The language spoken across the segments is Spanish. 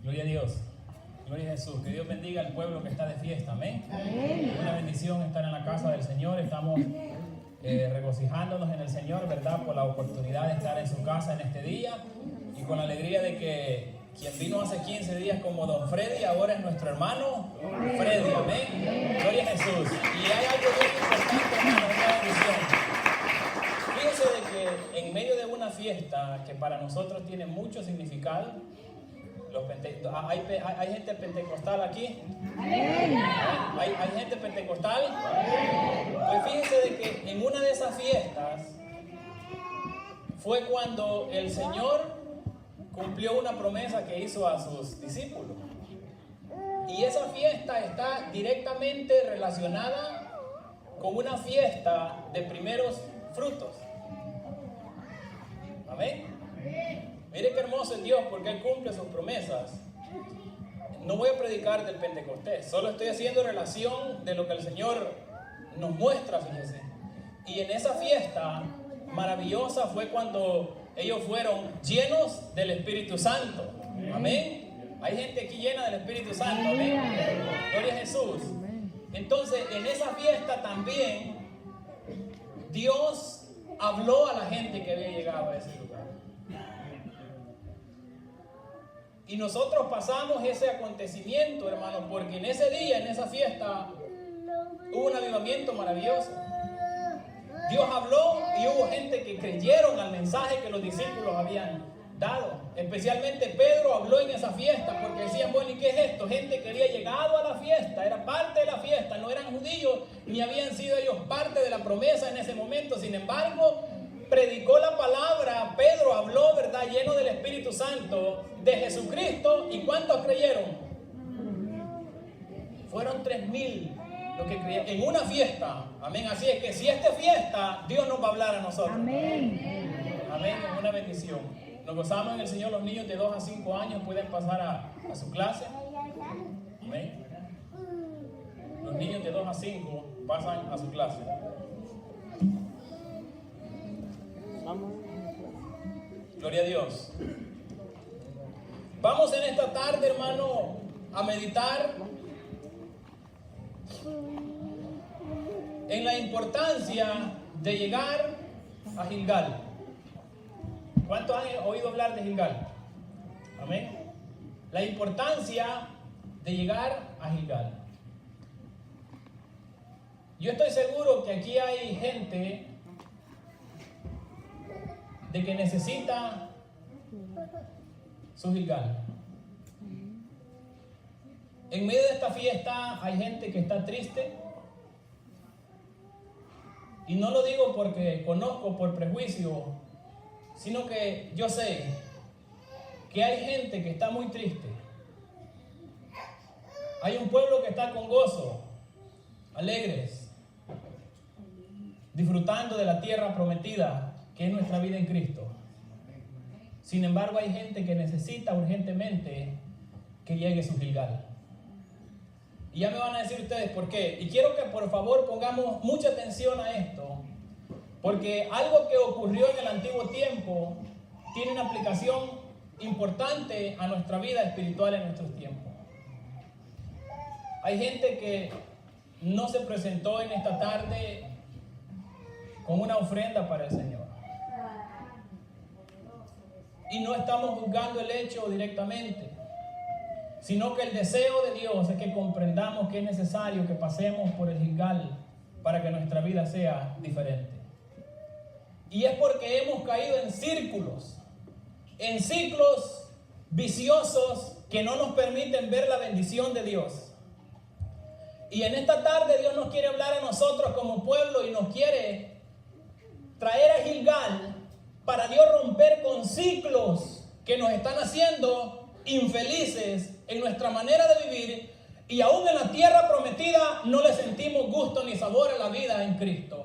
Gloria a Dios. Gloria a Jesús. Que Dios bendiga al pueblo que está de fiesta. Amén. Amén. Una bendición estar en la casa del Señor. Estamos regocijándonos en el Señor, ¿verdad? Por la oportunidad de estar en su casa en este día. Y con la alegría de que quien vino hace 15 días como Don Freddy, ahora es nuestro hermano Freddy. Amén. Gloria a Jesús. Y hay algo muy importante, hermano, una bendición. Fíjense de que en medio de una fiesta que para nosotros tiene mucho significado, hay gente pentecostal aquí. ¿Hay gente pentecostal? Pues fíjense de que en una de esas fiestas fue cuando el Señor cumplió una promesa que hizo a sus discípulos. Y esa fiesta está directamente relacionada con una fiesta de primeros frutos. Amén. Mire qué hermoso es Dios, porque Él cumple sus promesas. No voy a predicar del Pentecostés, solo estoy haciendo relación de lo que el Señor nos muestra, fíjese. Y en esa fiesta maravillosa fue cuando ellos fueron llenos del Espíritu Santo. Amén. Hay gente aquí llena del Espíritu Santo. Amén. Gloria a Jesús. Entonces, en esa fiesta también Dios habló a la gente que había llegado a ese lugar. Y nosotros pasamos ese acontecimiento, hermanos, porque en ese día, en esa fiesta, hubo un avivamiento maravilloso. Dios habló y hubo gente que creyeron al mensaje que los discípulos habían dado. Especialmente Pedro habló en esa fiesta porque decían, bueno, ¿y qué es esto? Gente que había llegado a la fiesta, era parte de la fiesta, no eran judíos ni habían sido ellos parte de la promesa en ese momento. Sin embargo, predicó la palabra, Pedro habló, ¿verdad? Lleno del Espíritu Santo de Jesucristo. ¿Y cuántos creyeron? Fueron 3,000 los que creyeron en una fiesta. Amén. Así es que si esta fiesta, Dios nos va a hablar a nosotros. Amén. Amén. Es una bendición. Nos gozamos en el Señor. Los niños de 2 a 5 años pueden pasar a su clase. Amén. Los niños de 2 a 5 pasan a su clase. Gloria a Dios. Vamos en esta tarde, hermano, a meditar en la importancia de llegar a Gilgal. ¿Cuántos han oído hablar de Gilgal? Amén. La importancia de llegar a Gilgal. Yo estoy seguro que aquí hay gente de que necesita su Gilgal. En medio de esta fiesta hay gente que está triste. Y no lo digo porque conozco por prejuicio, sino que yo sé que hay gente que está muy triste. Hay un pueblo que está con gozo, alegres, disfrutando de la tierra prometida, que es nuestra vida en Cristo. Sin embargo, hay gente que necesita urgentemente que llegue su Gilgal. Y ya me van a decir ustedes por qué. Y quiero que por favor pongamos mucha atención a esto, porque algo que ocurrió en el antiguo tiempo tiene una aplicación importante a nuestra vida espiritual en nuestros tiempos. Hay gente que no se presentó en esta tarde con una ofrenda para el Señor. Y no estamos juzgando el hecho directamente, sino que el deseo de Dios es que comprendamos que es necesario que pasemos por el Gilgal para que nuestra vida sea diferente. Y es porque hemos caído en ciclos viciosos que no nos permiten ver la bendición de Dios. Y en esta tarde Dios nos quiere hablar a nosotros como pueblo y nos quiere traer a Gilgal para Dios romper con ciclos que nos están haciendo infelices en nuestra manera de vivir, y aún en la tierra prometida no le sentimos gusto ni sabor a la vida en Cristo.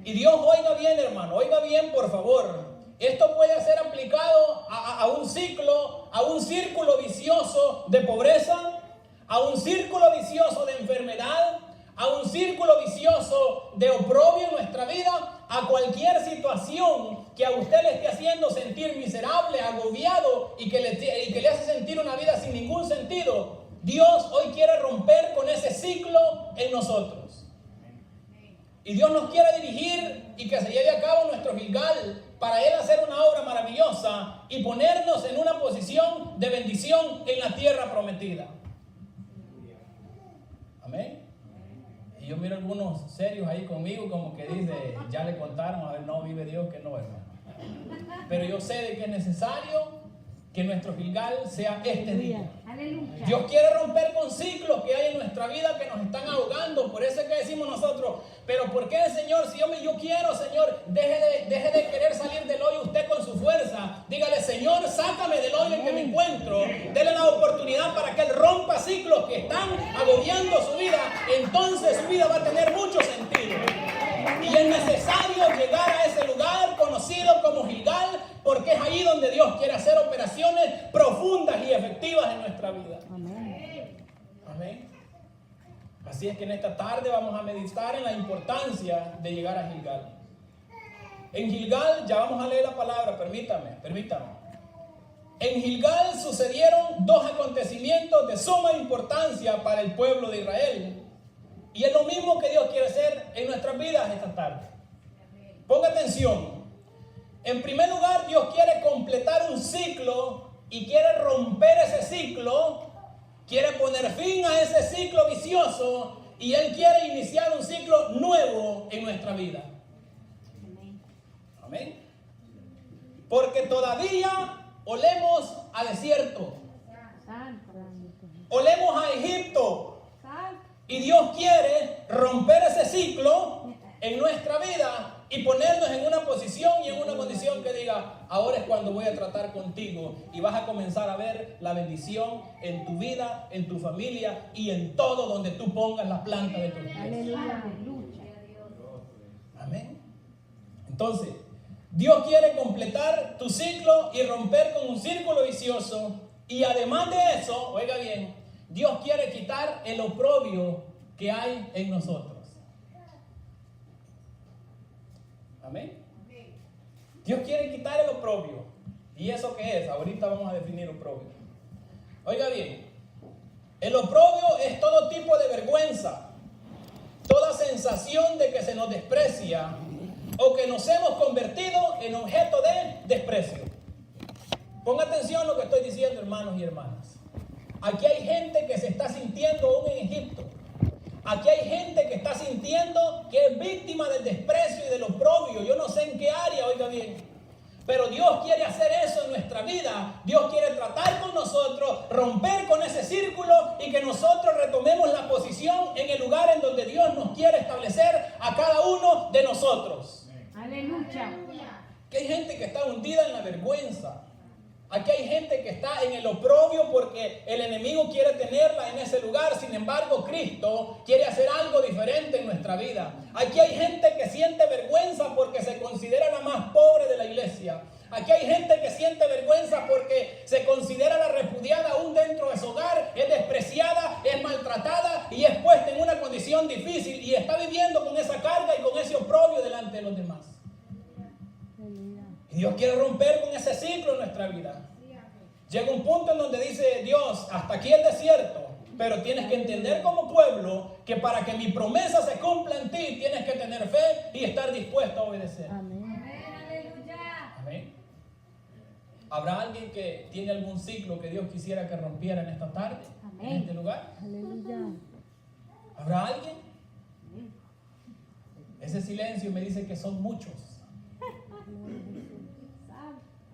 Y Dios, oiga bien, hermano, oiga bien, por favor. Esto puede ser aplicado a un círculo vicioso de pobreza, a un círculo vicioso de enfermedad, a un círculo vicioso de oprobio en nuestra vida, a cualquier situación que a usted le esté haciendo sentir miserable, agobiado y que le hace sentir una vida sin ningún sentido, Dios hoy quiere romper con ese ciclo en nosotros. Y Dios nos quiere dirigir y que se lleve a cabo nuestro Gilgal para Él hacer una obra maravillosa y ponernos en una posición de bendición en la tierra prometida. Amén. Y yo miro algunos serios ahí conmigo como que dice, ya le contaron, a ver, no, vive Dios que no, hermano. Pero yo sé de que es necesario que nuestro Gilgal sea este día. Aleluya. Dios quiere romper con ciclos que hay en nuestra vida que nos están ahogando. Por eso es que decimos nosotros, pero ¿por qué, Señor? Si yo quiero, Señor, deje de querer salir del hoyo usted con su fuerza. Dígale, Señor, sácame del hoyo en que me encuentro. Dele la oportunidad para que Él rompa ciclos que están agobiando su vida. Entonces su vida va a tener mucho sentido. Y es necesario llegar a ese lugar conocido como Gilgal, porque es ahí donde Dios quiere hacer operaciones profundas y efectivas en nuestra vida. Amén. Amén. Así es que en esta tarde vamos a meditar en la importancia de llegar a Gilgal. En Gilgal, ya vamos a leer la palabra, permítame. En Gilgal sucedieron dos acontecimientos de suma importancia para el pueblo de Israel. Y es lo mismo que Dios quiere hacer en nuestras vidas esta tarde. Ponga atención. En primer lugar, Dios quiere completar un ciclo y quiere romper ese ciclo. Quiere poner fin a ese ciclo vicioso y Él quiere iniciar un ciclo nuevo en nuestra vida. Amén. Porque todavía olemos a desierto. Olemos a Egipto. Y Dios quiere romper ese ciclo en nuestra vida y ponernos en una posición y en una condición que diga, ahora es cuando voy a tratar contigo y vas a comenzar a ver la bendición en tu vida, en tu familia y en todo donde tú pongas la planta de tus pies. Aleluya. Amén. Entonces, Dios quiere completar tu ciclo y romper con un círculo vicioso. Y además de eso, oiga bien, Dios quiere quitar el oprobio que hay en nosotros. Amén. Dios quiere quitar el oprobio. ¿Y eso qué es? Ahorita vamos a definir oprobio. Oiga bien, el oprobio es todo tipo de vergüenza, toda sensación de que se nos desprecia o que nos hemos convertido en objeto de desprecio. Ponga atención a lo que estoy diciendo, hermanos y hermanas. Aquí hay gente que se está sintiendo aún en Egipto. Aquí hay gente que está sintiendo que es víctima del desprecio y del oprobio. Yo no sé en qué área, oiga bien. Pero Dios quiere hacer eso en nuestra vida. Dios quiere tratar con nosotros, romper con ese círculo y que nosotros retomemos la posición en el lugar en donde Dios nos quiere establecer a cada uno de nosotros. Aleluya. Que hay gente que está hundida en la vergüenza. Aquí hay gente que está en el oprobio porque el enemigo quiere tenerla en ese lugar. Sin embargo, Cristo quiere hacer algo diferente en nuestra vida. Aquí hay gente que siente vergüenza porque se considera la más pobre de la iglesia. Aquí hay gente que siente vergüenza porque se considera la repudiada aún dentro de su hogar, es despreciada, es maltratada y es puesta en una condición difícil y está viviendo con esa carga y con ese oprobio delante de los demás. Y Dios quiere romper con ese ciclo en nuestra vida. Llega un punto en donde dice Dios, hasta aquí el desierto, pero tienes que entender como pueblo que para que mi promesa se cumpla en ti, tienes que tener fe y estar dispuesto a obedecer. Amén. Amén. ¿Habrá alguien que tiene algún ciclo que Dios quisiera que rompiera en esta tarde? Amén. En este lugar. Aleluya. ¿Habrá alguien? Ese silencio me dice que son muchos.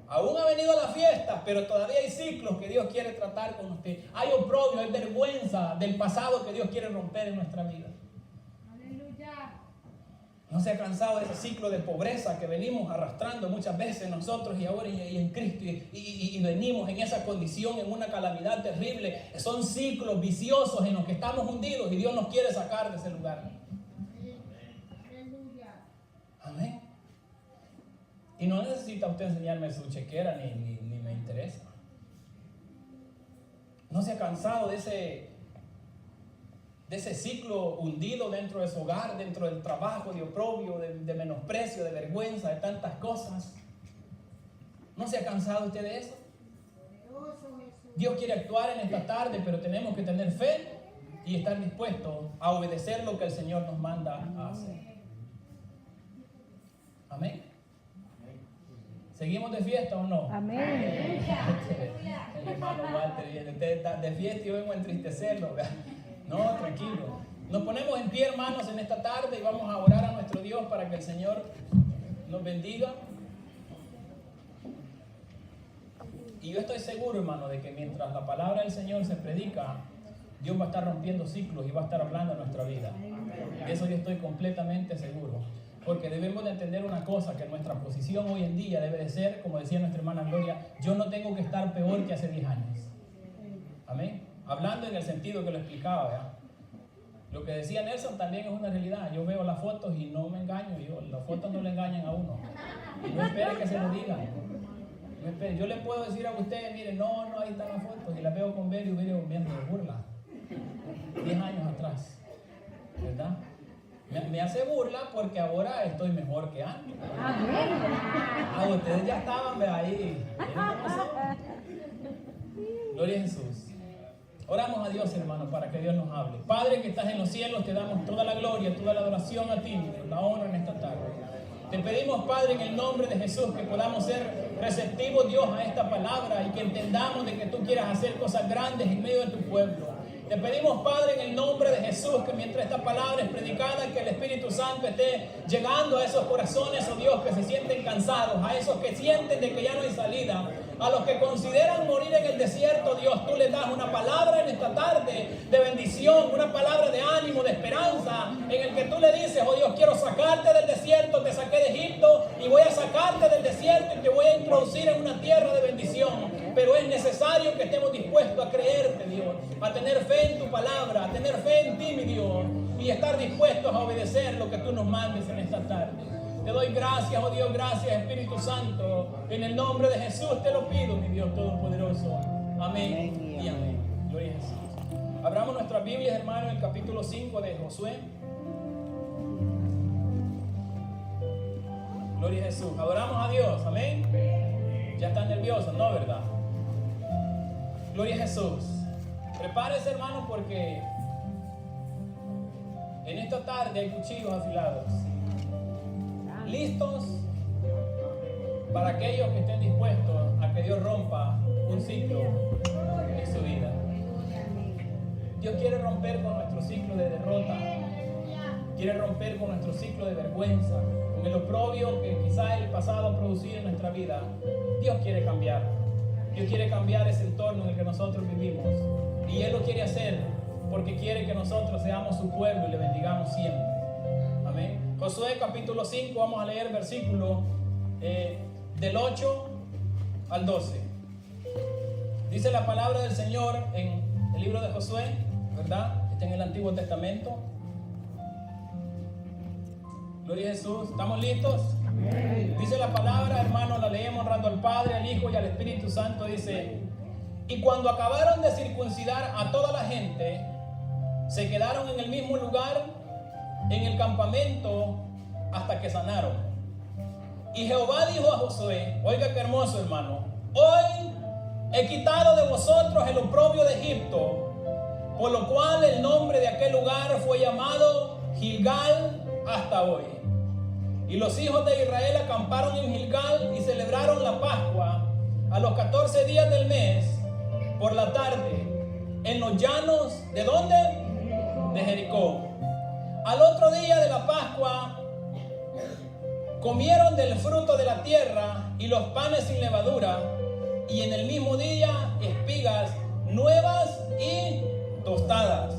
Aún ha venido a la fiesta, pero todavía hay ciclos que Dios quiere tratar con usted. Hay oprobio, hay vergüenza del pasado que Dios quiere romper en nuestra vida. Aleluya. No se ha cansado de ese ciclo de pobreza que venimos arrastrando muchas veces nosotros y ahora y en Cristo y venimos en esa condición, en una calamidad terrible. Son ciclos viciosos en los que estamos hundidos y Dios nos quiere sacar de ese lugar. Amén. Y no necesita usted enseñarme su chequera ni me interesa. No se ha cansado de ese ciclo hundido dentro de su hogar, dentro del trabajo, de oprobio, de menosprecio, de vergüenza, de tantas cosas. ¿No se ha cansado usted de eso? Dios quiere actuar en esta tarde, pero tenemos que tener fe y estar dispuestos a obedecer lo que el Señor nos manda a hacer. Amén. ¿Seguimos de fiesta o no? Amén. El hermano Walter viene. Usted está de fiesta y vengo a entristecerlo. ¿Verdad? No, tranquilo. Nos ponemos en pie, hermanos, en esta tarde y vamos a orar a nuestro Dios para que el Señor nos bendiga. Y yo estoy seguro, hermano, de que mientras la palabra del Señor se predica, Dios va a estar rompiendo ciclos y va a estar hablando en nuestra vida. De eso yo estoy completamente seguro. Porque debemos de entender una cosa, que nuestra posición hoy en día debe de ser, como decía nuestra hermana Gloria, yo no tengo que estar peor que hace 10 años. Amén. Hablando en el sentido que lo explicaba, ¿verdad? Lo que decía Nelson también es una realidad. Yo veo las fotos y no me engaño. Las fotos no le engañan a uno. Y no espere que se lo digan. No espere. Yo le puedo decir a ustedes, miren, no, ahí están las fotos. Y las veo con Beri y Beri viendo burla. 10 años atrás. ¿Verdad? Me hace burla porque ahora estoy mejor que antes. Ustedes ya estaban ahí. Gloria a Jesús. Oramos a Dios, hermano, para que Dios nos hable. Padre que estás en los cielos, te damos toda la gloria, toda la adoración a ti, la honra en esta tarde. Te pedimos, Padre, en el nombre de Jesús, que podamos ser receptivos, Dios, a esta palabra y que entendamos de que tú quieras hacer cosas grandes en medio de tu pueblo. Te pedimos, Padre, en el nombre de Jesús, que mientras esta palabra es predicada, que el Espíritu Santo esté llegando a esos corazones, oh Dios, que se sienten cansados, a esos que sienten de que ya no hay salida, a los que consideran morir en el desierto. Dios, tú les das una palabra en esta tarde de bendición, una palabra de ánimo, de esperanza, en el que tú le dices, oh Dios, quiero sacarte del desierto, te saqué de Egipto y voy a sacarte del desierto y te voy a introducir en una tierra de bendición. Pero es necesario que estemos dispuestos a creerte, Dios, a tener fe en tu palabra, a tener fe en ti, mi Dios, y estar dispuestos a obedecer lo que tú nos mandes en esta tarde. Te doy gracias, oh Dios, gracias, Espíritu Santo. En el nombre de Jesús te lo pido, mi Dios Todopoderoso. Amén y amén. Gloria a Jesús. Abramos nuestras Biblias, hermano, en el capítulo 5 de Josué. Gloria a Jesús. Adoramos a Dios, amén. Ya están nerviosos, ¿no? ¿Verdad? Gloria a Jesús. Prepárese, hermano, porque en esta tarde hay cuchillos afilados, listos para aquellos que estén dispuestos a que Dios rompa un ciclo en su vida. Dios quiere romper con nuestro ciclo de derrota, quiere romper con nuestro ciclo de vergüenza, con el oprobio que quizás el pasado ha producido en nuestra vida. Dios quiere cambiar. Dios quiere cambiar ese entorno en el que nosotros vivimos. Y Él lo quiere hacer porque quiere que nosotros seamos su pueblo y le bendigamos siempre. Amén. Josué capítulo 5, vamos a leer versículo del 8 al 12. Dice la palabra del Señor en el libro de Josué, ¿verdad? Está en el Antiguo Testamento. Gloria a Jesús. ¿Estamos listos? Amén. Dice la palabra, hermano, la leemos honrando al Padre, al Hijo y al Espíritu Santo. Dice: y cuando acabaron de circuncidar a toda la gente, se quedaron en el mismo lugar, en el campamento, hasta que sanaron. Y Jehová dijo a Josué, oiga qué hermoso, hermano: hoy he quitado de vosotros el oprobio de Egipto, por lo cual el nombre de aquel lugar fue llamado Gilgal hasta hoy. Y los hijos de Israel acamparon en Gilgal y celebraron la Pascua a los 14 días del mes, por la tarde, en los llanos, ¿de dónde? De Jericó. Al otro día de la Pascua, comieron del fruto de la tierra y los panes sin levadura, y en el mismo día espigas nuevas y tostadas.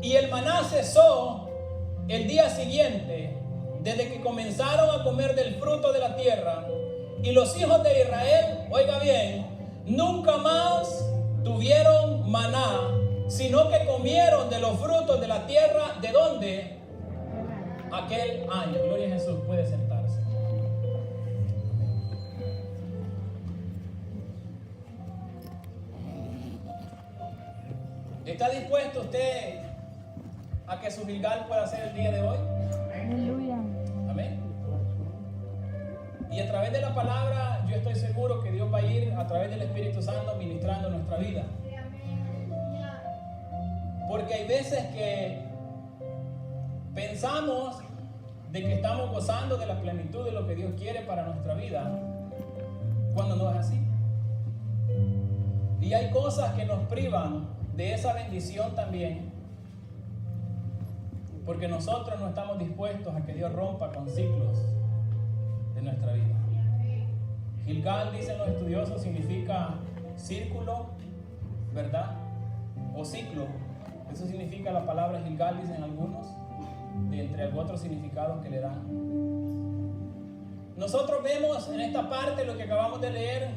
Y el maná cesó el día siguiente, desde que comenzaron a comer del fruto de la tierra. Y los hijos de Israel, oiga bien, nunca más tuvieron maná, sino que comieron de los frutos de la tierra. ¿De dónde? Aquel año. Gloria a Jesús. Puede sentarse. ¿Está dispuesto usted a que su Gilgal pueda ser el día de hoy? Aleluya. Amén. Y a través de la palabra, yo estoy seguro que Dios va a ir a través del Espíritu Santo ministrando nuestra vida. Porque hay veces que pensamos de que estamos gozando de la plenitud de lo que Dios quiere para nuestra vida, cuando no es así. Y hay cosas que nos privan de esa bendición también, porque nosotros no estamos dispuestos a que Dios rompa con ciclos de nuestra vida. Gilgal, dicen los estudiosos, significa círculo, ¿verdad? O ciclo. Eso significa la palabra Gilgal, dicen algunos, de entre otros significados que le dan. Nosotros vemos en esta parte lo que acabamos de leer,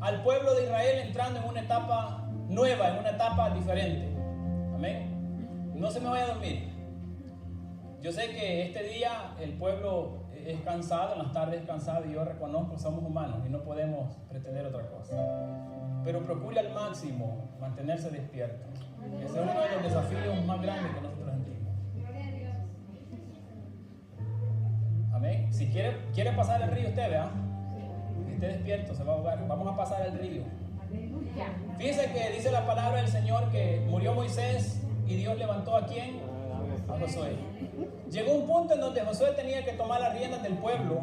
al pueblo de Israel entrando en una etapa nueva, en una etapa diferente. Amén. No se me vaya a dormir. Yo sé que este día el pueblo es cansado, en las tardes es cansado, y yo reconozco, somos humanos y no podemos pretender otra cosa. Pero procure al máximo mantenerse despierto. Ese es uno de los desafíos más grandes que nosotros sentimos. Amén. Si quiere pasar el río usted, ¿verdad? Esté despierto, se va a ahogar. Vamos a pasar el río. Fíjese que dice la palabra del Señor que murió Moisés y Dios levantó ¿a quién? A Josué. Llegó un punto en donde Josué tenía que tomar las riendas del pueblo,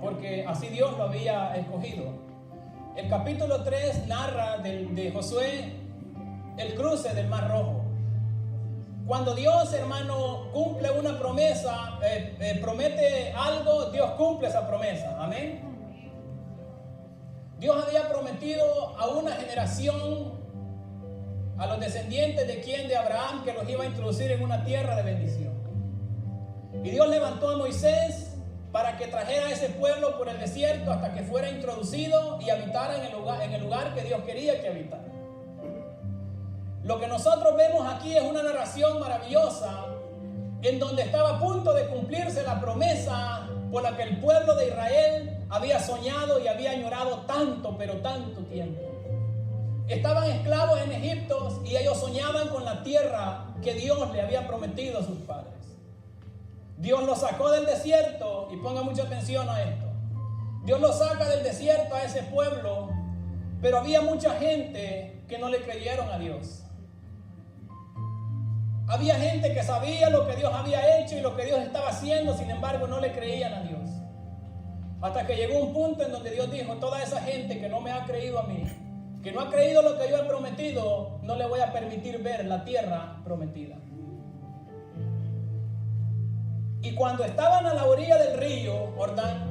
porque así Dios lo había escogido. El capítulo 3 narra de Josué el cruce del Mar Rojo. Cuando Dios, hermano, cumple una promesa, promete algo, Dios cumple esa promesa. Amén. Dios había prometido a una generación, a los descendientes de quién, de Abraham, que los iba a introducir en una tierra de bendición. Y Dios levantó a Moisés para que trajera a ese pueblo por el desierto hasta que fuera introducido y habitara en el lugar que Dios quería que habitara. Lo que nosotros vemos aquí es una narración maravillosa en donde estaba a punto de cumplirse la promesa por la que el pueblo de Israel había soñado y había añorado tanto, pero tanto tiempo. Estaban esclavos en Egipto y ellos soñaban con la tierra que Dios le había prometido a sus padres. Dios los sacó del desierto, y ponga mucha atención a esto. Dios los saca del desierto a ese pueblo, pero había mucha gente que no le creyeron a Dios. Había gente que sabía lo que Dios había hecho y lo que Dios estaba haciendo, sin embargo no le creían a Dios. Hasta que llegó un punto en donde Dios dijo: toda esa gente que no me ha creído a mí, que no ha creído lo que yo he prometido, no le voy a permitir ver la tierra prometida. Y cuando estaban a la orilla del río Jordán,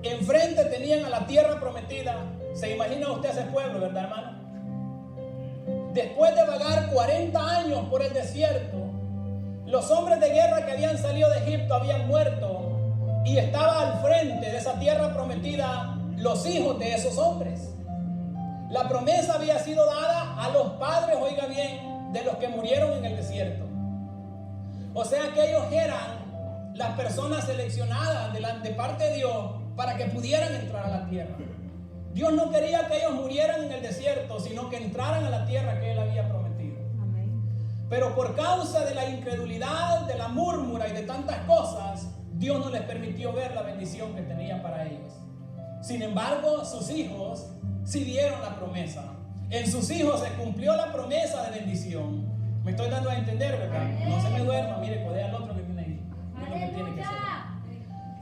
enfrente tenían a la tierra prometida. ¿Se imagina usted ese pueblo, verdad, hermano? Después de vagar 40 años por el desierto, los hombres de guerra que habían salido de Egipto habían muerto, y estaba al frente de esa tierra prometida los hijos de esos hombres. La promesa había sido dada a los padres, oiga bien, de los que murieron en el desierto. O sea que ellos eran las personas seleccionadas de parte de Dios para que pudieran entrar a la tierra. Dios no quería que ellos murieran en el desierto, sino que entraran a la tierra que Él había prometido. Amén. Pero por causa de la incredulidad, de la murmura y de tantas cosas, Dios no les permitió ver la bendición que tenía para ellos. Sin embargo, sus hijos sí vieron la promesa. En sus hijos se cumplió la promesa de bendición. Me estoy dando a entender, ¿verdad? No se me duerma, mire, codea al otro que viene ahí. Es lo que tiene que ser.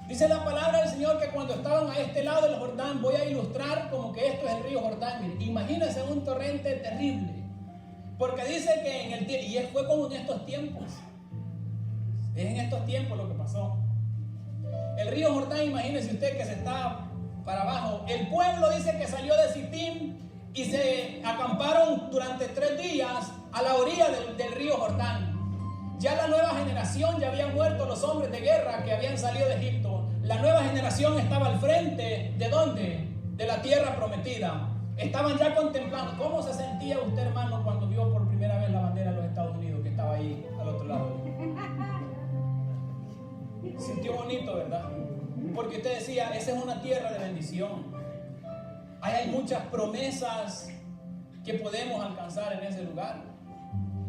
Dice la palabra del Señor que cuando estaban a este lado del Jordán, voy a ilustrar como que esto es el río Jordán. Mire, imagínense un torrente terrible. Porque dice que en el tiempo, y fue como en estos tiempos. Es en estos tiempos lo que pasó. El río Jordán, imagínense usted que se está para abajo. El pueblo dice que salió de Sitim y se acamparon durante 3 días a la orilla del río Jordán. Ya la nueva generación, ya habían muerto los hombres de guerra que habían salido de Egipto. La nueva generación estaba al frente, ¿de dónde? De la tierra prometida. Estaban ya contemplando. ¿Cómo se sentía usted, hermano, cuando vio por primera vez la bandera de los Estados Unidos que estaba ahí al otro lado? Sintió bonito, ¿verdad? Porque usted decía, esa es una tierra de bendición. Ahí hay muchas promesas que podemos alcanzar en ese lugar.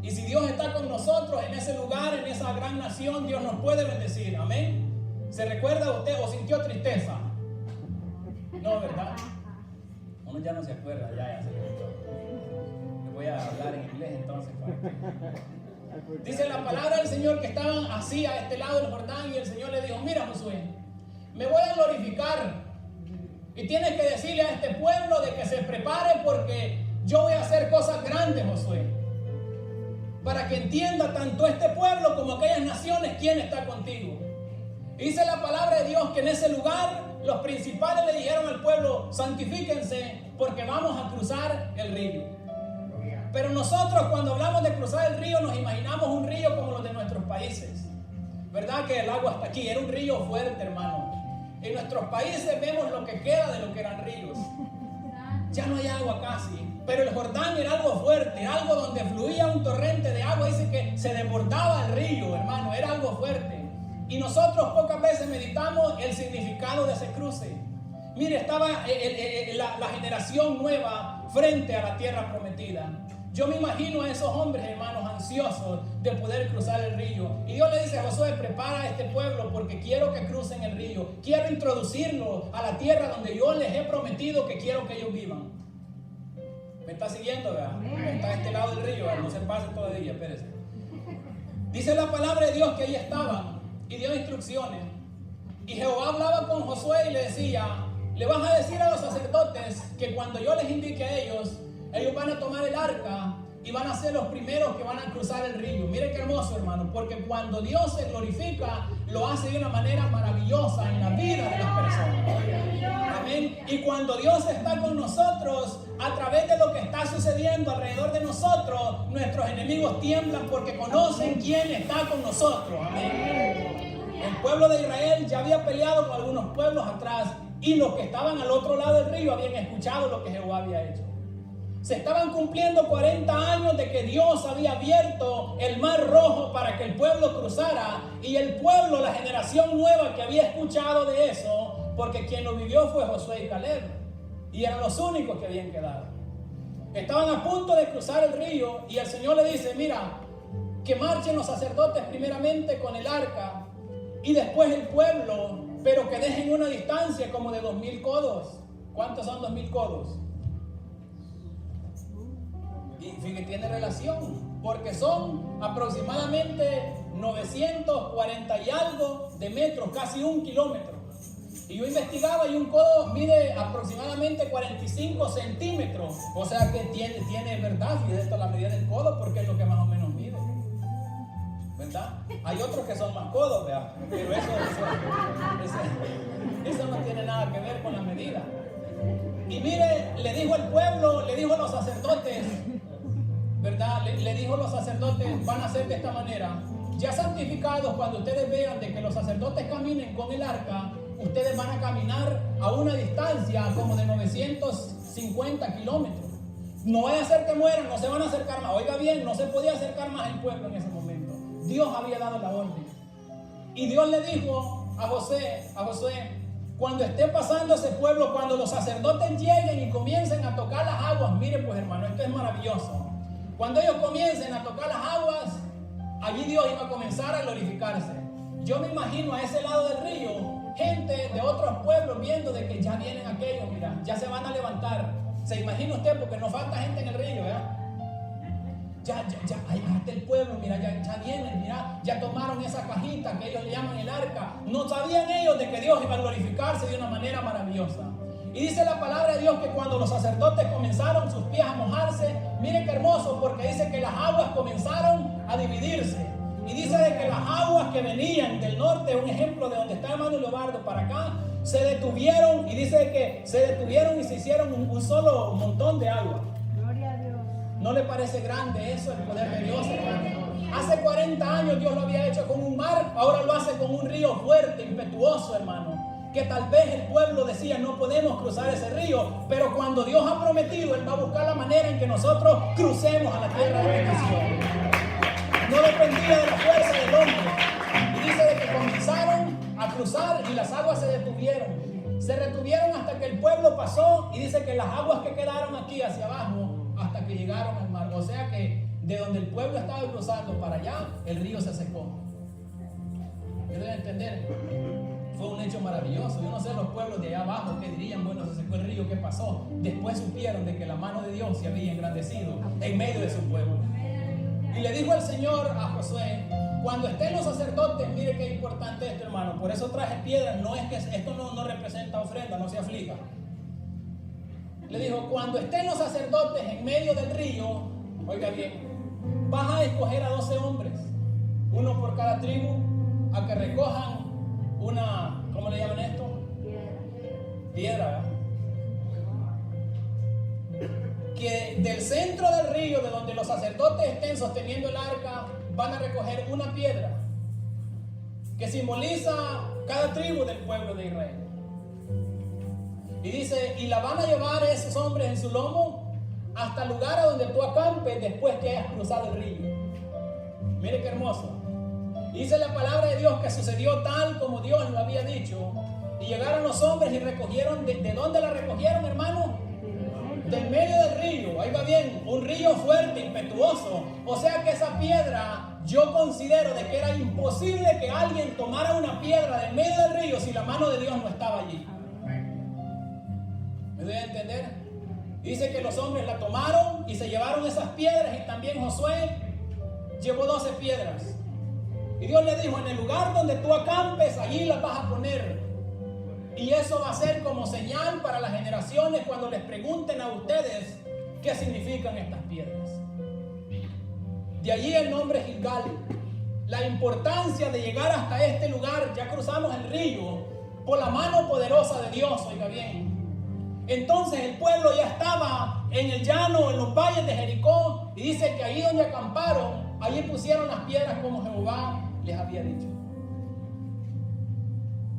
Y si Dios está con nosotros en ese lugar, en esa gran nación, Dios nos puede bendecir. Amén. ¿Se recuerda usted o sintió tristeza? No, ¿verdad? Uno ya no se acuerda, ya se le olvidó. Le voy a hablar en inglés entonces. Dice la palabra del Señor que estaban así a este lado del Jordán y el Señor le dijo, mira Josué, me voy a glorificar y tienes que decirle a este pueblo de que se prepare porque yo voy a hacer cosas grandes, Josué, para que entienda tanto este pueblo como aquellas naciones quién está contigo. Y dice la palabra de Dios que en ese lugar los principales le dijeron al pueblo, santifíquense porque vamos a cruzar el río. Pero nosotros cuando hablamos de cruzar el río nos imaginamos un río como los de nuestros países. ¿Verdad que el agua hasta aquí? Era un río fuerte, hermano. En nuestros países vemos lo que queda de lo que eran ríos. Ya no hay agua casi. Pero el Jordán era algo fuerte, algo donde fluía un torrente de agua. Dice que se desbordaba el río, hermano. Era algo fuerte. Y nosotros pocas veces meditamos el significado de ese cruce. Mire, estaba la generación nueva frente a la tierra prometida. Yo me imagino a esos hombres, hermanos, ansiosos de poder cruzar el río. Y Dios le dice a Josué, prepara a este pueblo porque quiero que crucen el río. Quiero introducirlos a la tierra donde yo les he prometido que quiero que ellos vivan. ¿Me está siguiendo, verdad? Está a este lado del río, ¿verdad? No se pase todavía, espérese. Dice la palabra de Dios que ahí estaban y dio instrucciones. Y Jehová hablaba con Josué y le decía, le vas a decir a los sacerdotes que cuando yo les indique a ellos van a tomar el arca y van a ser los primeros que van a cruzar el río. Mire qué hermoso, hermano, porque cuando Dios se glorifica, lo hace de una manera maravillosa en la vida de las personas. Amén. Y cuando Dios está con nosotros, a través de lo que está sucediendo alrededor de nosotros, nuestros enemigos tiemblan porque conocen quién está con nosotros. Amén. El pueblo de Israel ya había peleado con algunos pueblos atrás y los que estaban al otro lado del río habían escuchado lo que Jehová había hecho. Se estaban cumpliendo 40 años de que Dios había abierto el mar rojo para que el pueblo cruzara. Y el pueblo, la generación nueva que había escuchado de eso, porque quien lo vivió fue Josué y Caleb. Y eran los únicos que habían quedado. Estaban a punto de cruzar el río y el Señor le dice, mira, que marchen los sacerdotes primeramente con el arca y después el pueblo, pero que dejen una distancia como de 2000 codos. ¿Cuántos son 2000 codos? Y fíjate, tiene relación, porque son aproximadamente 940 y algo de metros, casi 1 kilómetro. Y yo investigaba y un codo mide aproximadamente 45 centímetros. O sea que tiene verdad, fíjate esto, la medida del codo, porque es lo que más o menos mide. ¿Verdad? Hay otros que son más codos, ¿verdad? Pero eso no tiene nada que ver con la medida. Y mire, le dijo el pueblo, le dijo a los sacerdotes, ¿verdad? Le dijo a los sacerdotes, van a hacer de esta manera. Ya santificados, cuando ustedes vean de que los sacerdotes caminen con el arca, ustedes van a caminar a una distancia como de 950 kilómetros. No vaya a ser que mueran, no se van a acercar más. Oiga bien, no se podía acercar más el pueblo en ese momento. Dios había dado la orden. Y Dios le dijo a Josué, cuando esté pasando ese pueblo, cuando los sacerdotes lleguen y comiencen a tocar las aguas, miren pues hermano, esto es maravilloso. Cuando ellos comiencen a tocar las aguas, allí Dios iba a comenzar a glorificarse. Yo me imagino a ese lado del río, gente de otros pueblos viendo de que ya vienen aquellos, mira, ya se van a levantar. ¿Se imagina usted? Porque no falta gente en el río, ¿verdad? Ya, ahí está el pueblo, mira, ya vienen, mira, ya tomaron esa cajita que ellos le llaman el arca. No sabían ellos de que Dios iba a glorificarse de una manera maravillosa. Y dice la palabra de Dios que cuando los sacerdotes comenzaron sus pies a mojarse, miren qué hermoso, porque dice que las aguas comenzaron a dividirse. Y dice de que las aguas que venían del norte, un ejemplo de donde está hermano Leobardo para acá, se detuvieron y dice que se detuvieron y se hicieron un solo montón de agua. Gloria a Dios. ¿No le parece grande eso, el poder de Dios, hermano? Hace 40 años Dios lo había hecho con un mar, ahora lo hace con un río fuerte, impetuoso, hermano. Que tal vez el pueblo decía, no podemos cruzar ese río, pero cuando Dios ha prometido, Él va a buscar la manera en que nosotros crucemos a la tierra de bendición. No dependía de la fuerza del hombre. Y dice de que comenzaron a cruzar y las aguas se detuvieron. Se retuvieron hasta que el pueblo pasó y dice que las aguas que quedaron aquí hacia abajo hasta que llegaron al mar. O sea que de donde el pueblo estaba cruzando para allá, el río se secó. ¿Me deben entender? fue un hecho maravilloso. Yo no sé los pueblos de allá abajo qué dirían, bueno, se secó el río, ¿qué pasó? Después supieron de que la mano de Dios se había engrandecido en medio de su pueblo. Y le dijo el Señor a Josué, cuando estén los sacerdotes, mire qué importante esto, hermano, por eso traje piedras, no es que esto no representa ofrenda, no se aflija. Le dijo, cuando estén los sacerdotes en medio del río, oiga bien, vas a escoger a 12 hombres, uno por cada tribu, a que recojan una, ¿cómo le llaman esto? Piedra, ¿verdad? Que del centro del río, de donde los sacerdotes estén sosteniendo el arca, van a recoger una piedra que simboliza cada tribu del pueblo de Israel. Y dice, y la van a llevar esos hombres en su lomo hasta el lugar a donde tú acampes después que hayas cruzado el río. Mire qué hermoso. Dice la palabra de Dios que sucedió tal como Dios lo había dicho. Y llegaron los hombres y recogieron, ¿de dónde la recogieron, hermano? Del medio del río. Oiga bien, un río fuerte, impetuoso. O sea que esa piedra, yo considero de que era imposible que alguien tomara una piedra del medio del río si la mano de Dios no estaba allí. ¿Me doy a entender? Dice que los hombres la tomaron y se llevaron esas piedras, y también Josué llevó 12 piedras. Y Dios le dijo, en el lugar donde tú acampes, allí las vas a poner. Y eso va a ser como señal para las generaciones cuando les pregunten a ustedes qué significan estas piedras. De allí el nombre Gilgal. La importancia de llegar hasta este lugar, ya cruzamos el río, por la mano poderosa de Dios, oiga bien. Entonces el pueblo ya estaba en el llano, en los valles de Jericó, y dice que ahí donde acamparon, allí pusieron las piedras como Jehová les había dicho.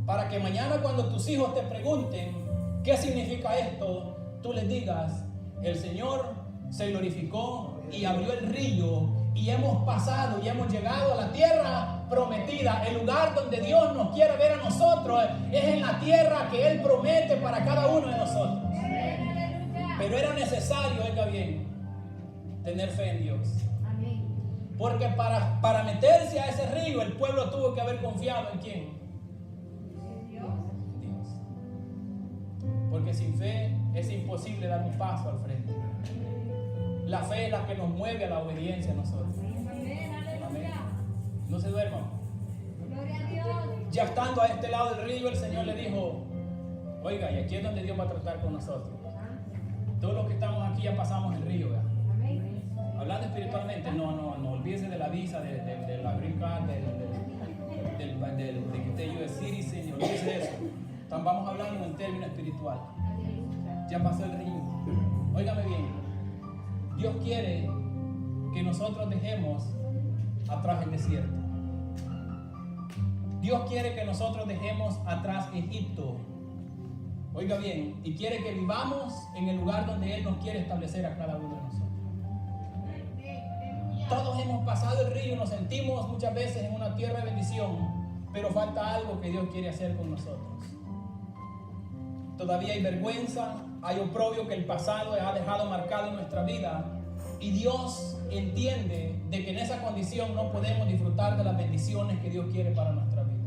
Para que mañana cuando tus hijos te pregunten qué significa esto, tú les digas, el Señor se glorificó y abrió el río y hemos pasado y hemos llegado a la tierra prometida. El lugar donde Dios nos quiere ver a nosotros es en la tierra que Él promete para cada uno de nosotros. Pero era necesario, oiga bien, tener fe en Dios. Porque para meterse a ese río el pueblo tuvo que haber confiado en ¿quién? Dios. Porque sin fe es imposible dar un paso al frente. La fe es la que nos mueve a la obediencia a nosotros. Amén. No se duerman. Ya estando a este lado del río, el Señor le dijo, oiga, y aquí es donde Dios va a tratar con nosotros. Todos los que estamos aquí ya pasamos el río, ¿verdad? Hablando espiritualmente, no olvídese de la visa, de la green card, de que usted US citizen, olvídese de eso. Vamos hablando en términos espiritual. Ya pasó el río. Óigame bien, Dios quiere que nosotros dejemos atrás el desierto. Dios quiere que nosotros dejemos atrás Egipto. Oiga bien, y quiere que vivamos en el lugar donde Él nos quiere establecer a cada uno de nosotros. Todos hemos pasado el río y nos sentimos muchas veces en una tierra de bendición, pero falta algo que Dios quiere hacer con nosotros. Todavía hay vergüenza, hay oprobio que el pasado ha dejado marcado en nuestra vida, y Dios entiende de que en esa condición no podemos disfrutar de las bendiciones que Dios quiere para nuestra vida.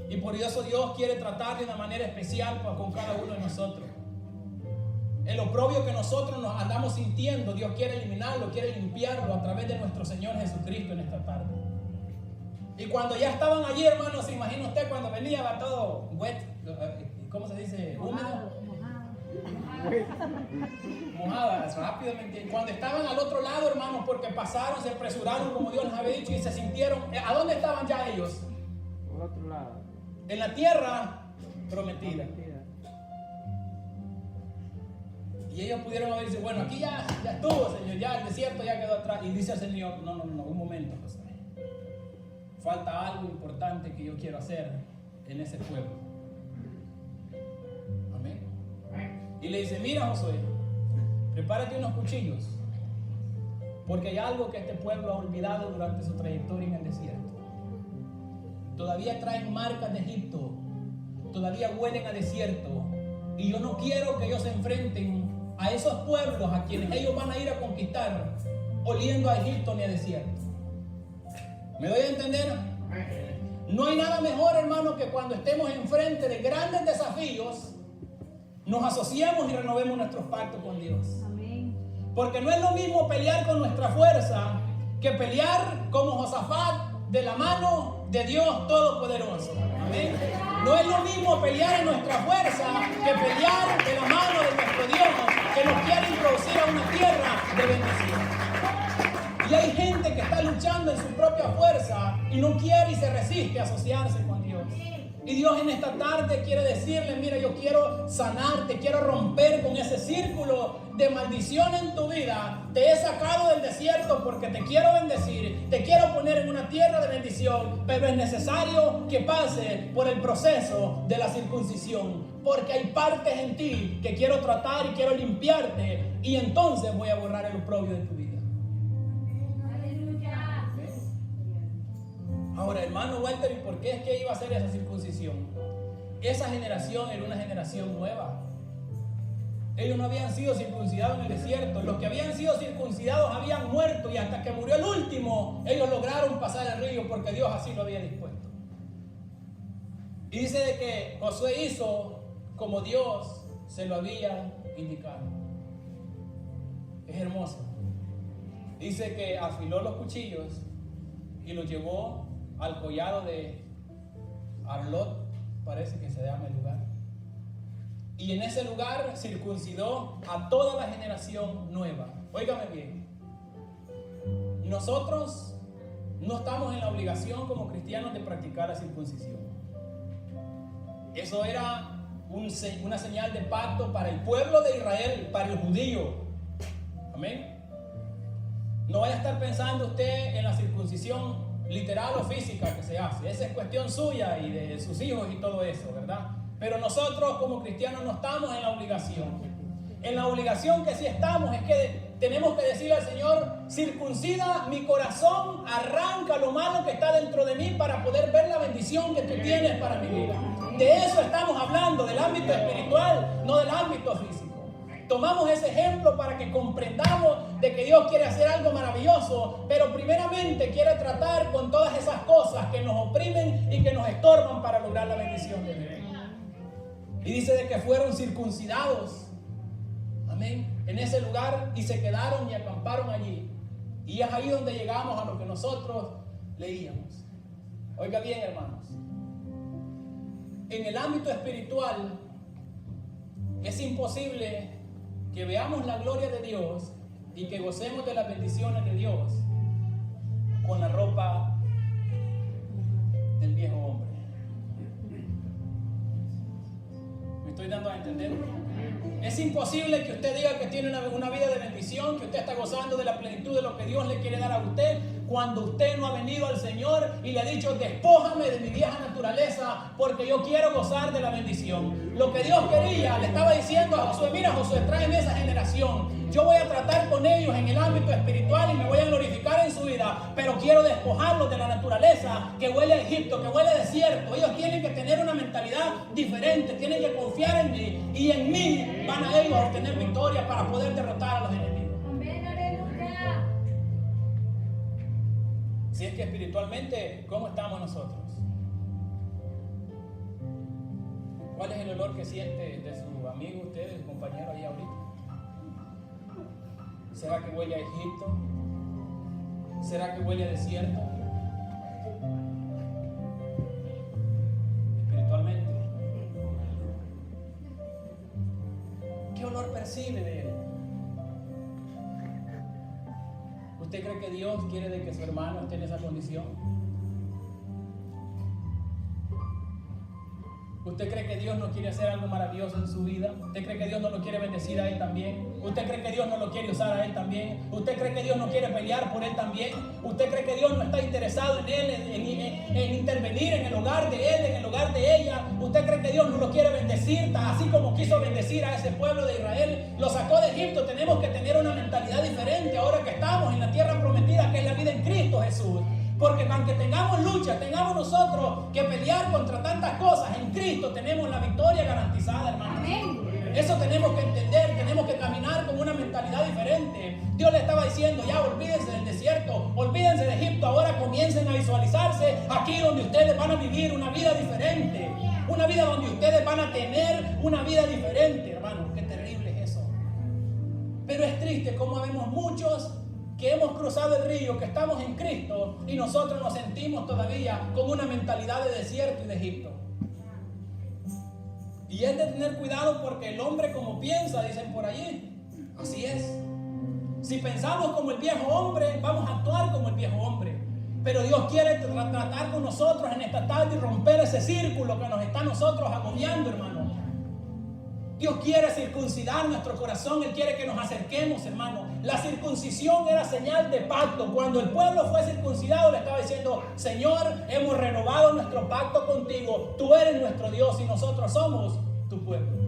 Y por eso Dios quiere tratar de una manera especial con cada uno de nosotros. El oprobio que nosotros nos andamos sintiendo, Dios quiere eliminarlo, quiere limpiarlo a través de nuestro Señor Jesucristo en esta tarde. Y cuando ya estaban allí, hermanos, ¿se imagina usted cuando venía va todo wet? ¿Cómo se dice? Húmedo. Mojadas, rápidamente. Cuando estaban al otro lado, hermanos, porque pasaron, se apresuraron como Dios les había dicho y se sintieron. ¿A dónde estaban ya ellos? Al otro lado. En la tierra prometida. Y ellos pudieron haber dicho, bueno, aquí ya estuvo, Señor, ya el desierto ya quedó atrás. Y dice el Señor, no, un momento, José. Falta algo importante que yo quiero hacer en ese pueblo. Amén. Y le dice, mira, Josué, prepárate unos cuchillos, porque hay algo que este pueblo ha olvidado durante su trayectoria en el desierto. Todavía traen marcas de Egipto, todavía huelen a desierto, y yo no quiero que ellos se enfrenten a esos pueblos a quienes ellos van a ir a conquistar oliendo a Egipto ni a desierto. ¿Me doy a entender? No hay nada mejor, hermano, que cuando estemos enfrente de grandes desafíos, nos asociemos y renovemos nuestros pactos con Dios. Amén. Porque no es lo mismo pelear con nuestra fuerza que pelear como Josafat de la mano de Dios Todopoderoso. Amén. No es lo mismo pelear en nuestra fuerza que pelear de la mano de nuestro Dios que nos quiere introducir a una tierra de bendición. Y hay gente que está luchando en su propia fuerza y no quiere y se resiste a asociarse con Dios. Y Dios en esta tarde quiere decirle, mira, yo quiero sanarte, quiero romper con ese círculo de maldición en tu vida. Te he sacado del desierto porque te quiero bendecir, te quiero poner en una tierra de bendición, pero es necesario que pase por el proceso de la circuncisión, porque hay partes en ti que quiero tratar y quiero limpiarte, y entonces voy a borrar el oprobio de tu vida. Ahora, hermano Walter, ¿y por qué es que iba a hacer esa circuncisión? Esa generación era una generación nueva. Ellos no habían sido circuncidados en el desierto. Los que habían sido circuncidados habían muerto, y hasta que murió el último, ellos lograron pasar el río porque Dios así lo había dispuesto. Y dice de que Josué hizo como Dios se lo había indicado. Es hermoso. Dice que afiló los cuchillos y los llevó al collado de Arlot, parece que se llama el lugar. Y en ese lugar circuncidó a toda la generación nueva. Óigame bien. Nosotros no estamos en la obligación como cristianos de practicar la circuncisión. Eso era una señal de pacto para el pueblo de Israel, para el judío. Amén. No vaya a estar pensando usted en la circuncisión literal o física que se hace. Esa es cuestión suya y de sus hijos y todo eso, ¿verdad? Pero nosotros como cristianos no estamos en la obligación. En la obligación que sí estamos es que tenemos que decirle al Señor: circuncida mi corazón, arranca lo malo que está dentro de mí para poder ver la bendición que tú tienes para mi vida. De eso estamos hablando, del ámbito espiritual, no del ámbito físico. Tomamos ese ejemplo para que comprendamos de que Dios quiere hacer algo maravilloso, pero primeramente quiere tratar con todas esas cosas que nos oprimen y que nos estorban para lograr la bendición de Dios. Y dice de que fueron circuncidados, amén, en ese lugar, y se quedaron y acamparon allí. Y es ahí donde llegamos a lo que nosotros leíamos. Oiga bien, hermanos, en el ámbito espiritual es imposible que veamos la gloria de Dios y que gocemos de las bendiciones de Dios con la ropa del viejo hombre. ¿Me estoy dando a entender? Es imposible que usted diga que tiene una vida de bendición, que usted está gozando de la plenitud de lo que Dios le quiere dar a usted, cuando usted no ha venido al Señor y le ha dicho: despójame de mi vieja naturaleza porque yo quiero gozar de la bendición. Lo que Dios quería, le estaba diciendo a Josué: mira, Josué, tráeme esa generación. Yo voy a tratar con ellos en el ámbito espiritual y me voy a glorificar en su vida, pero quiero despojarlos de la naturaleza que huele a Egipto, que huele a desierto. Ellos tienen que tener una mentalidad diferente, tienen que confiar en mí, y en mí van a ellos a obtener victoria para poder derrotar a los enemigos. Amén, aleluya. Si es que espiritualmente, ¿cómo estamos nosotros? ¿Cuál es el olor que siente de su amigo, usted, de su compañero ahí ahorita? ¿Será que huele a Egipto? ¿Será que huele a desierto? Espiritualmente, ¿qué olor percibe de él? ¿Usted cree que Dios quiere de que su hermano esté en esa condición? ¿Usted cree que Dios no quiere hacer algo maravilloso en su vida? ¿Usted cree que Dios no lo quiere bendecir a él también? ¿Usted cree que Dios no lo quiere usar a él también? ¿Usted cree que Dios no quiere pelear por él también? ¿Usted cree que Dios no está interesado en él, en intervenir en el hogar de él, en el hogar de ella? ¿Usted cree que Dios no lo quiere bendecir así como quiso bendecir a ese pueblo de Israel? Lo sacó de Egipto. Tenemos que tener una mentalidad diferente ahora que estamos en la tierra prometida, que es la vida en Cristo Jesús. Porque aunque tengamos lucha, tengamos nosotros que pelear contra tantas cosas, en Cristo tenemos la victoria garantizada, hermanos. Amén. Eso tenemos que entender, tenemos que caminar con una mentalidad diferente. Dios le estaba diciendo: ya olvídense del desierto, olvídense de Egipto, ahora comiencen a visualizarse aquí donde ustedes van a vivir una vida diferente. Una vida donde ustedes van a tener una vida diferente, hermanos. Qué terrible es eso. Pero es triste como vemos muchos que hemos cruzado el río, que estamos en Cristo y nosotros nos sentimos todavía con una mentalidad de desierto y de Egipto. Y es de tener cuidado porque el hombre como piensa, dicen por allí. Así es. Si pensamos como el viejo hombre, vamos a actuar como el viejo hombre. Pero Dios quiere tratar con nosotros en esta tarde y romper ese círculo que nos está a nosotros agobiando, hermano. Dios quiere circuncidar nuestro corazón. Él quiere que nos acerquemos, hermano. La circuncisión era señal de pacto. Cuando el pueblo fue circuncidado, le estaba diciendo: Señor, hemos renovado nuestro pacto contigo. Tú eres nuestro Dios y nosotros somos tu pueblo.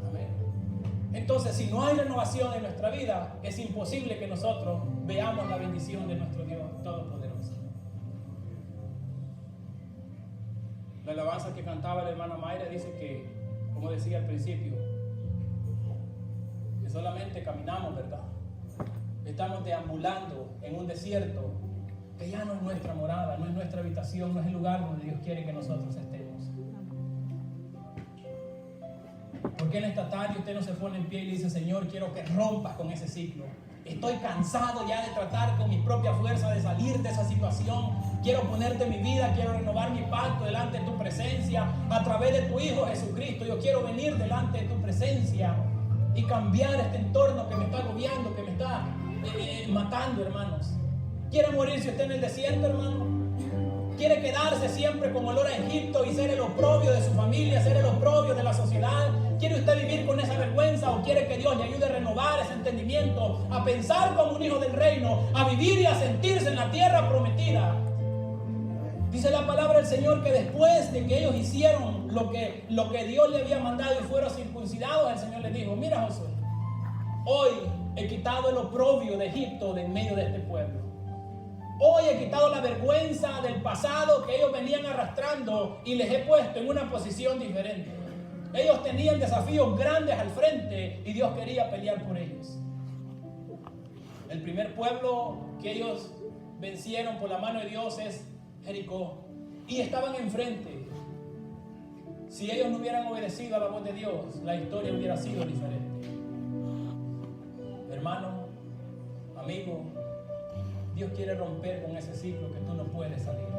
Amén. Entonces, si no hay renovación en nuestra vida, es imposible que nosotros veamos la bendición de nuestro Dios Todopoderoso. La alabanza que cantaba la hermana Mayra dice que, como decía al principio, que solamente caminamos, ¿verdad? Estamos deambulando en un desierto que ya no es nuestra morada, no es nuestra habitación, no es el lugar donde Dios quiere que nosotros estemos. ¿Por qué en esta tarde usted no se pone en pie y le dice: Señor, quiero que rompas con ese ciclo? Estoy cansado ya de tratar con mi propia fuerza de salir de esa situación. Quiero ponerte mi vida, quiero renovar mi pacto delante de tu presencia a través de tu Hijo Jesucristo. Yo quiero venir delante de tu presencia y cambiar este entorno que me está agobiando, que me está matando, hermanos. ¿Quiere morirse usted en el desierto, hermano? ¿Quiere quedarse siempre con olor a Egipto y ser el oprobio de su familia, ser el oprobio de la sociedad? ¿Quiere usted vivir con esa vergüenza o quiere que Dios le ayude a renovar ese entendimiento, a pensar como un hijo del reino, a vivir y a sentirse en la tierra prometida? Dice la palabra del Señor que después de que ellos hicieron lo que Dios le había mandado y fueron circuncidados, el Señor les dijo: mira, Josué, hoy he quitado el oprobio de Egipto de en medio de este pueblo. Hoy he quitado la vergüenza del pasado que ellos venían arrastrando y les he puesto en una posición diferente. Ellos tenían desafíos grandes al frente y Dios quería pelear por ellos. El primer pueblo que ellos vencieron por la mano de Dios es Jericó. Y estaban enfrente. Si ellos no hubieran obedecido a la voz de Dios, la historia hubiera sido diferente. Hermano, amigo, Dios quiere romper con ese ciclo que tú no puedes salir.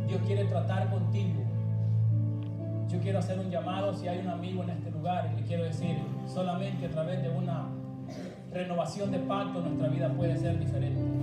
Dios quiere tratar contigo. Yo quiero hacer un llamado si hay un amigo en este lugar y le quiero decir: solamente a través de una renovación de pacto nuestra vida puede ser diferente.